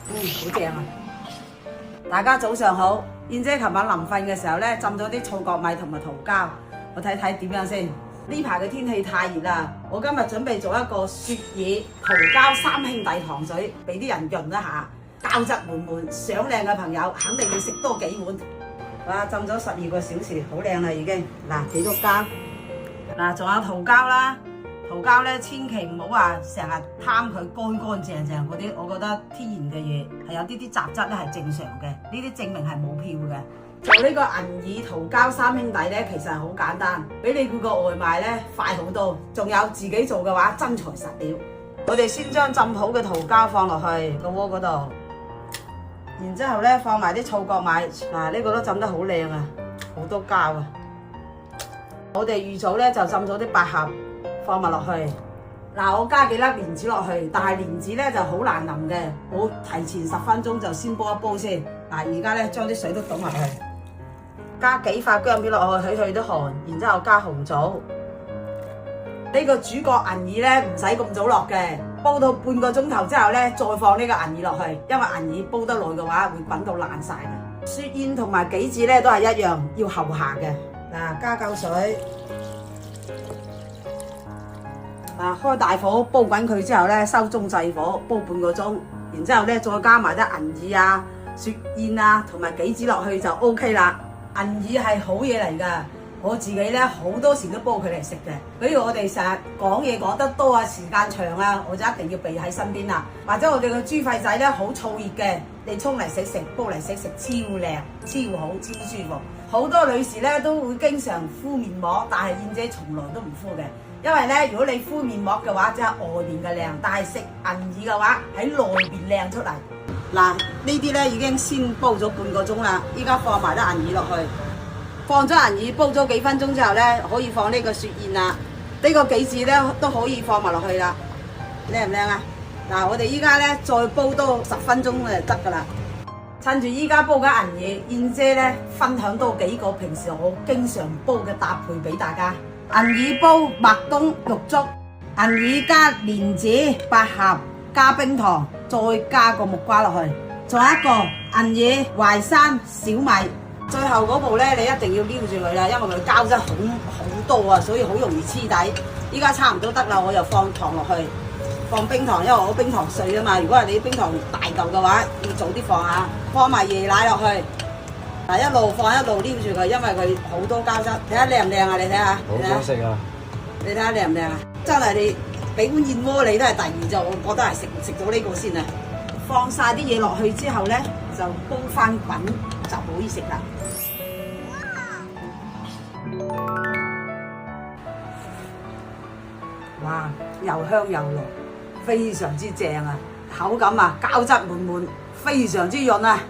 好正啊！大家早上好，燕姐琴晚臨瞓嘅時候咧，浸咗啲醋角米同埋桃膠，我睇睇點樣先。呢排嘅天氣太熱啦，我今日準備做一個雪耳桃膠三兄弟糖水，俾啲人潤一下，膠質滿滿，想靚嘅朋友肯定要食多幾碗。哇！浸咗12個小時，好靚啦已經。嗱，幾多膠？嗱，仲有桃膠啦。桃膠咧，千祈唔好話成日貪佢乾乾淨淨嗰啲，我覺得天然嘅嘢係有啲雜質咧係正常嘅，呢啲證明係冇漂嘅。做呢個銀耳桃膠三兄弟咧，其實係好簡單，比你叫個外賣咧快好多，仲有自己做嘅話真材實料。我哋先將浸好嘅桃膠放落去個鍋嗰度，然之後咧放埋啲醋角米，嗱呢個都浸得好靚啊，好多膠啊！我哋預早咧就浸咗啲百合。放埋落去，嗱我加幾粒蓮子落去，但係蓮子咧就好難淋嘅，我提前10分鐘就先煲一煲先。嗱而家咧將啲水都倒埋去，加幾塊薑片落去，去啲寒，然之後加紅棗。呢個主角銀耳咧唔使咁早落嘅，煲到半個鐘頭之後咧再放呢個銀耳落去，因為銀耳煲得耐嘅話會滾到爛晒嘅。雪燕同埋杞子咧都係一樣，要後下嘅。嗱加夠水。開大火煲滾佢之後咧，收中細火煲半個鐘，然之後咧再加埋啲銀耳啊、雪燕啊同埋杞子落去就 OK 啦。銀耳係好嘢嚟㗎，我自己咧好多時都煲佢嚟食嘅。比如我哋成日講嘢講得多啊，時間長啊，我就一定要備喺身邊啦。或者我哋個豬肺仔咧好燥熱嘅，你沖嚟食食，煲嚟食食超靚、超好、超舒服。好多女士咧都會經常敷面膜，但係燕姐從來都唔敷嘅。因為咧，如果你敷面膜嘅話，即係外面嘅靚，但係食銀耳嘅話喺內邊靚出嚟。嗱，呢啲咧已經先煲咗半個鐘啦，依家放埋啲銀耳落去，放咗銀耳煲咗幾分鐘之後咧，可以放呢個雪燕啦，呢個杞子咧都可以放埋落去啦，靚唔靚啊？嗱，我哋依家咧再煲多10分鐘就得噶啦。趁住依家煲緊銀耳，燕姐咧分享多幾個平時我經常煲嘅搭配俾大家。銀耳煲麥冬玉竹，銀耳加蓮子、百合加冰糖，再加個木瓜落去，仲有一個銀耳淮山小米。最後嗰步咧，你一定要撩住佢啦，因為佢膠質好多啊，所以好容易黐底。依家差唔多得啦，我又放糖落去，放冰糖，因為我冰糖碎啊嘛。如果係你冰糖大嚿嘅話，要早啲放下，放埋椰奶落去。嗱，一路放一路撩住佢，因為佢好多膠質。睇下靚唔靚啊？你睇下，好想食啊！你睇下靚唔靚啊？真係你俾碗燕窩你都係第二，就我覺得係食咗呢個先啊！放晒啲嘢落去之後咧，就煲翻滾就可以食啦。哇！又香又濃，非常之正啊！口感啊，膠質滿滿，非常之潤啊！